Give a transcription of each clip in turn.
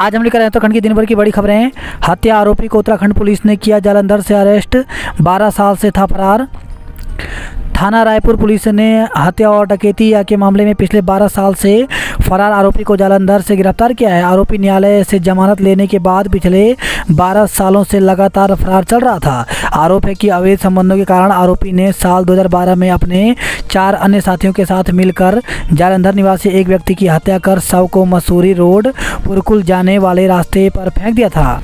आज हम लेकर आए उत्तराखंड की दिन भर की बड़ी खबरें। हत्या आरोपी को उत्तराखंड पुलिस ने किया जालंधर से अरेस्ट, 12 साल से था फरार। थाना रायपुर पुलिस ने हत्या और डकैती के मामले में पिछले 12 साल से फरार आरोपी को जालंधर से गिरफ्तार किया है। आरोपी न्यायालय से जमानत लेने के बाद पिछले 12 सालों से लगातार फरार चल रहा था। आरोप है कि अवैध संबंधों के कारण आरोपी ने साल 2012 में अपने 4 अन्य साथियों के साथ मिलकर जालंधर निवासी एक व्यक्ति की हत्या कर शव को मसूरी रोड पुरकुल जाने वाले रास्ते पर फेंक दिया था।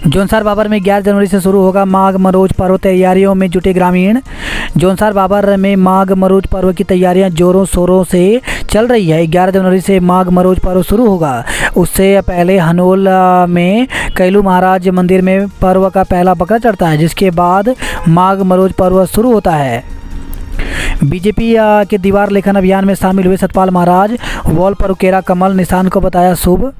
जोनसार बाबर में 11 जनवरी से शुरू होगा माघ मरोज पर्व, तैयारियों में जुटे ग्रामीण। जोनसार बाबर में माघ मरोज पर्व की तैयारियां जोरों शोरों से चल रही है। 11 जनवरी से माघ मरोज पर्व शुरू होगा। उससे पहले हनोल में कैलू महाराज मंदिर में पर्व का पहला बकरा चढ़ता है, जिसके बाद माघ मरोज पर्व शुरू होता है। बीजेपी के दीवार लेखन अभियान में शामिल हुए सतपाल महाराज, वॉल पर उकेरा कमल निशान को बताया शुभ।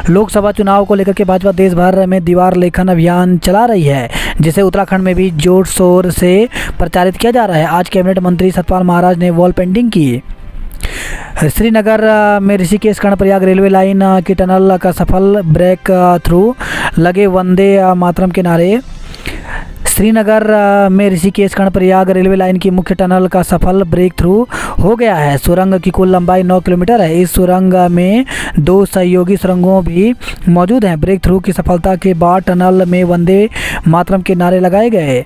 लोकसभा चुनाव को लेकर के भाजपा देश भर में दीवार लेखन अभियान चला रही है, जिसे उत्तराखंड में भी जोर शोर से प्रचारित किया जा रहा है। आज कैबिनेट मंत्री सतपाल महाराज ने वॉल पेंटिंग की। श्रीनगर में ऋषिकेश कर्णप्रयाग रेलवे लाइन की टनल का सफल ब्रेक थ्रू, लगे वंदे मातरम के नारे। श्रीनगर में ऋषिकेश कर्णप्रयाग रेलवे लाइन की मुख्य टनल का सफल ब्रेक थ्रू हो गया है। सुरंग की कुल लंबाई 9 किलोमीटर है। इस सुरंग में 2 सहयोगी सुरंगों भी मौजूद हैं। ब्रेक थ्रू की सफलता के बाद टनल में वंदे मातरम के नारे लगाए गए।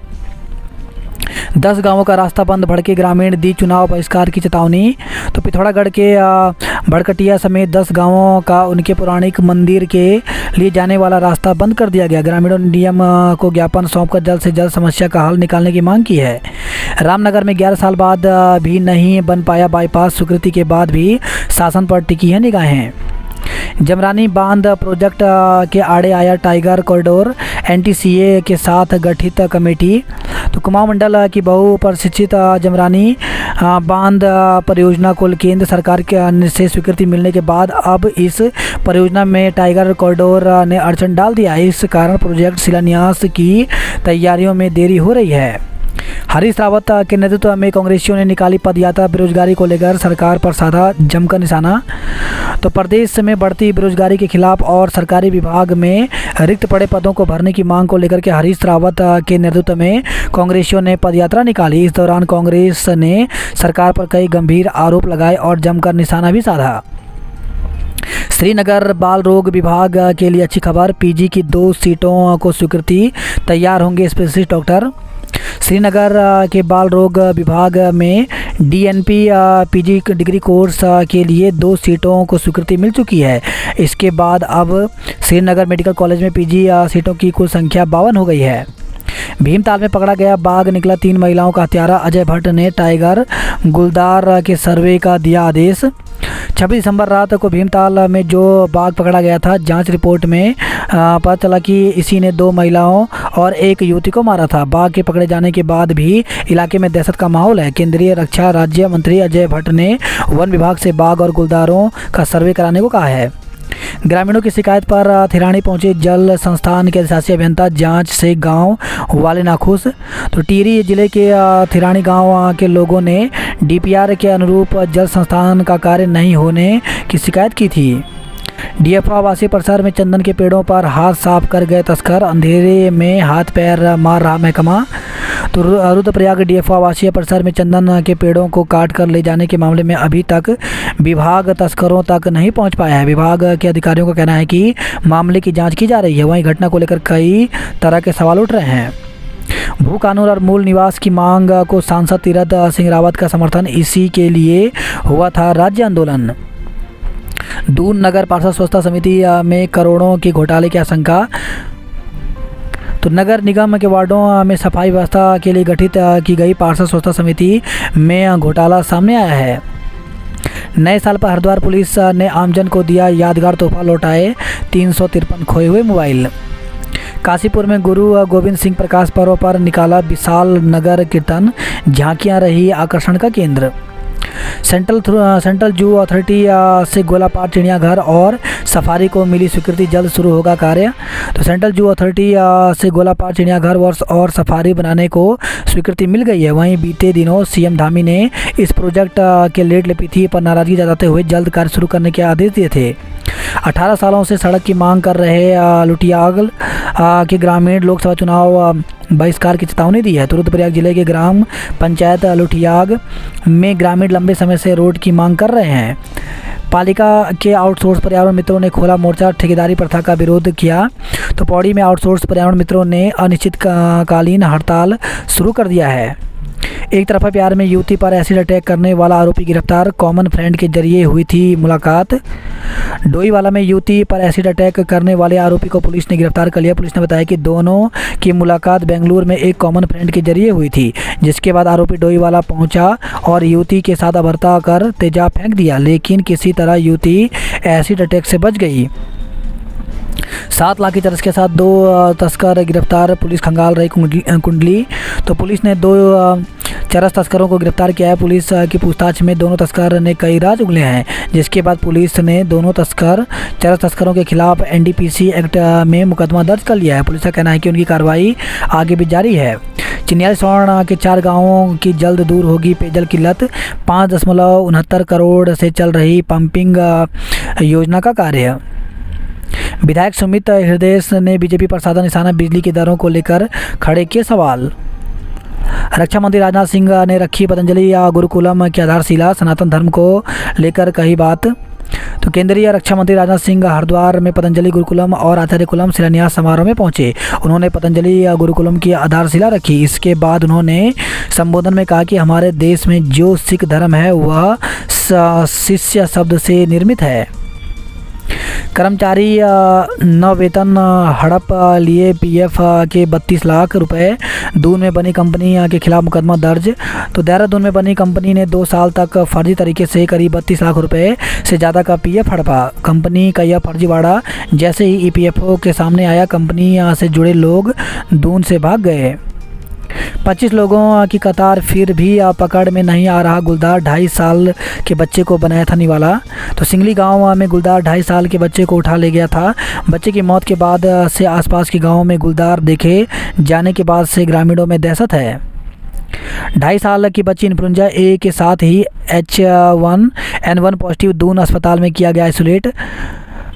10 गांवों का रास्ता बंद, भड़के ग्रामीण, दी चुनाव बहिष्कार की चेतावनी। तो पिथौरागढ़ के भड़कटिया समेत 10 गांवों का उनके पौराणिक मंदिर के लिए जाने वाला रास्ता बंद कर दिया गया। ग्रामीणों ने डीएम को ज्ञापन सौंपकर जल्द से जल्द समस्या का हल निकालने की मांग की है। रामनगर में 11 साल बाद भी नहीं बन पाया बाईपास, स्वीकृति के बाद भी शासन पर टिकी है निगाहें। जमरानी बांध प्रोजेक्ट के आड़े आया टाइगर कॉरिडोर, एनटीसीए के साथ गठित कमेटी। तो कुमाऊं मंडल की बहुप्रशिक्षित जमरानी बांध परियोजना को केंद्र सरकार के से स्वीकृति मिलने के बाद अब इस परियोजना में टाइगर कॉरिडोर ने अड़चन डाल दिया है। इस कारण प्रोजेक्ट शिलान्यास की तैयारियों में देरी हो रही है। हरीश रावत के नेतृत्व में कांग्रेसियों ने निकाली पदयात्रा, बेरोजगारी को लेकर सरकार पर साधा जमकर निशाना। तो प्रदेश में बढ़ती बेरोजगारी के खिलाफ और सरकारी विभाग में रिक्त पड़े पदों को भरने की मांग को लेकर के हरीश रावत के नेतृत्व में कांग्रेसियों ने पदयात्रा निकाली। इस दौरान कांग्रेस ने सरकार पर कई गंभीर आरोप लगाए और जमकर निशाना भी साधा। श्रीनगर बाल रोग विभाग के लिए अच्छी खबर, पीजी की 2 सीटों को स्वीकृति, तैयार होंगे स्पेशलिस्ट डॉक्टर। श्रीनगर के बाल रोग विभाग में डीएनपी पीजी डिग्री कोर्स के लिए 2 सीटों को स्वीकृति मिल चुकी है। इसके बाद अब श्रीनगर मेडिकल कॉलेज में पीजी सीटों की कुल संख्या 52 हो गई है। भीमताल में पकड़ा गया बाघ, निकला 3 महिलाओं का हत्यारा। अजय भट्ट ने टाइगर गुलदार के सर्वे का दिया आदेश। 26 दिसंबर रात को भीमताल में जो बाघ पकड़ा गया था, जांच रिपोर्ट में पता चला कि इसी ने 2 महिलाओं और 1 युवती को मारा था। बाघ के पकड़े जाने के बाद भी इलाके में दहशत का माहौल है। केंद्रीय रक्षा राज्य मंत्री अजय भट्ट ने वन विभाग से बाघ और गुलदारों का सर्वे कराने को कहा है। ग्रामीणों की शिकायत पर थिरानी पहुंचे जल संस्थान के अधिशासी अभियंता, जांच से गांव वाले नाखुश। तो टिहरी जिले के थिरानी गांव के लोगों ने डीपीआर के अनुरूप जल संस्थान का कार्य नहीं होने की शिकायत की थी। डीएफओ आवासीय परिसर में चंदन के पेड़ों पर हाथ साफ कर गए तस्कर, अंधेरे में हाथ पैर मार रहा महकमा। तो रुद्रप्रयाग डीएफओ आवासीय परिसर में चंदन के पेड़ों को काट कर ले जाने के मामले में अभी तक विभाग तस्करों तक नहीं पहुंच पाया है। विभाग के अधिकारियों का कहना है कि मामले की जांच की जा रही है। वहीं घटना को लेकर कई तरह के सवाल उठ रहे हैं। भू कानून और मूल निवास की मांग को सांसद तीरथ सिंह रावत का समर्थन, इसी के लिए हुआ था राज्य आंदोलन। दून नगर पार्षद स्वच्छता समिति में करोड़ों के घोटाले की आशंका। तो नगर निगम के वार्डों में सफाई व्यवस्था के लिए गठित की गई पार्षद स्वच्छता समिति में घोटाला सामने आया है। नए साल पर हरिद्वार पुलिस ने आमजन को दिया यादगार तोहफा, लौटाए 353 खोए हुए मोबाइल। काशीपुर में गुरु गोविंद सिंह प्रकाश पर्व पर निकाला विशाल नगर कीर्तन, झांकियां रही आकर्षण का केंद्र। सेंट्रल जू अथॉरिटी से गोलापाट चिड़ियाघर और सफारी को मिली स्वीकृति, जल्द शुरू होगा कार्य। तो सेंट्रल जू अथॉरिटी से गोलापाट चिड़ियाघर और सफारी बनाने को स्वीकृति मिल गई है। वहीं बीते दिनों सीएम धामी ने इस प्रोजेक्ट के लेट लपीथी पर नाराजगी जताते हुए जल्द कार्य शुरू करने के आदेश दिए थे। 18 सालों से सड़क की मांग कर रहे लुटियागल के ग्रामीण लोकसभा चुनाव बहिष्कार की चेतावनी दी है। तुरुतप्रयाग जिले के ग्राम पंचायत लुटियाग में ग्रामीण लंबे समय से रोड की मांग कर रहे हैं। पालिका के आउटसोर्स पर्यावरण मित्रों ने खोला मोर्चा, ठेकेदारी प्रथा का विरोध किया। तो पौड़ी में आउटसोर्स पर्यावरण मित्रों ने अनिश्चितकालीन हड़ताल शुरू कर दिया है। एक तरफा प्यार में युवती पर एसिड अटैक करने वाला आरोपी गिरफ्तार, कॉमन फ्रेंड के जरिए हुई थी मुलाकात। डोईवाला में युवती पर एसिड अटैक करने वाले आरोपी को पुलिस ने गिरफ्तार कर लिया। पुलिस ने बताया कि दोनों की मुलाकात बेंगलुरु में एक कॉमन फ्रेंड के जरिए हुई थी, जिसके बाद आरोपी डोईवाला पहुंचा और युवती के साथ अभद्रता कर तेजाब फेंक दिया, लेकिन किसी तरह युवती एसिड अटैक से बच गई। 7 लाख की चरस के साथ 2 तस्कर गिरफ्तार, पुलिस खंगाल रही कुंडली। तो पुलिस ने 2 चरस तस्करों को गिरफ्तार किया है। पुलिस की पूछताछ में दोनों तस्कर ने कई राज उगले हैं, जिसके बाद पुलिस ने दोनों चरस तस्करों के खिलाफ एनडीपीसी एक्ट में मुकदमा दर्ज कर लिया है। पुलिस का कहना है कि उनकी कार्रवाई आगे भी जारी है। चिन्याली स्वर्ण के 4 गांवों की जल्द दूर होगी पेयजल किल्लत, 5.69 करोड़ से चल रही पंपिंग योजना का कार्य। विधायक सुमित हृदय ने बीजेपी पर साधा निशाना, बिजली की दरों को लेकर खड़े किए सवाल। रक्षा मंत्री राजनाथ सिंह ने रखी पतंजलि गुरुकुलम की आधारशिला, सनातन धर्म को लेकर कही बात। तो केंद्रीय रक्षा मंत्री राजनाथ सिंह हरिद्वार में पतंजलि गुरुकुलम और आचार्य कुलम शिलान्यास समारोह में पहुंचे। उन्होंने पतंजलि गुरुकुलम की आधारशिला रखी। इसके बाद उन्होंने संबोधन में कहा कि हमारे देश में जो सिख धर्म है वह शिष्य शब्द से निर्मित है। कर्मचारी न वेतन हड़प लिए पीएफ के 32 लाख रुपए। दून में बनी कंपनी के खिलाफ मुकदमा दर्ज। तो देहरादून में बनी कंपनी ने 2 साल तक फर्जी तरीके से करीब 32 लाख रुपए से ज़्यादा का पीएफ हड़पा। कंपनी का यह फर्जीवाड़ा जैसे ही ईपीएफओ के सामने आया, कंपनी से जुड़े लोग दून से भाग गए। 25 लोगों की कतार, फिर भी पकड़ में नहीं आ रहा गुलदार। 2.5 साल के बच्चे को बनाया था निवाला। तो सिंगली गांव में गुलदार 2.5 साल के बच्चे को उठा ले गया था। बच्चे की मौत के बाद से आसपास के गांवों में गुलदार देखे जाने के बाद से ग्रामीणों में दहशत है। 2.5 साल की बच्ची इन्फ्लुएंजा ए के साथ ही H1N1 पॉजिटिव, दून अस्पताल में किया गया आइसोलेट।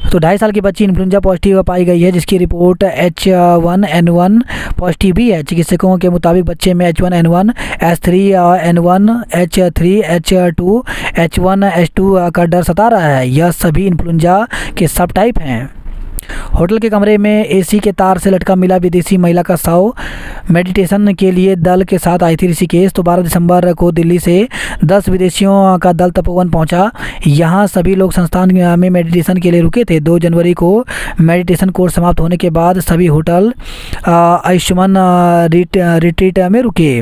तो 2.5 साल की बच्ची इन्फ्लुएंजा पॉजिटिव पाई गई है, जिसकी रिपोर्ट H1N1 पॉजिटिव भी है। चिकित्सकों के मुताबिक बच्चे में H1N1, H3N1, H3, H2, H1H2 का डर सता रहा है। यह सभी इन्फ्लुएंजा के सब टाइप हैं। होटल के कमरे में एसी के तार से लटका मिला विदेशी महिला का शव। मेडिटेशन के लिए दल के साथ आई थी ऋषिकेश। तो 12 दिसंबर को दिल्ली से 10 विदेशियों का दल तपोवन पहुंचा। यहां सभी लोग संस्थान में मेडिटेशन के लिए रुके थे। 2 जनवरी को मेडिटेशन कोर्स समाप्त होने के बाद सभी होटल आयुष्मान रिट्रीट में रुके।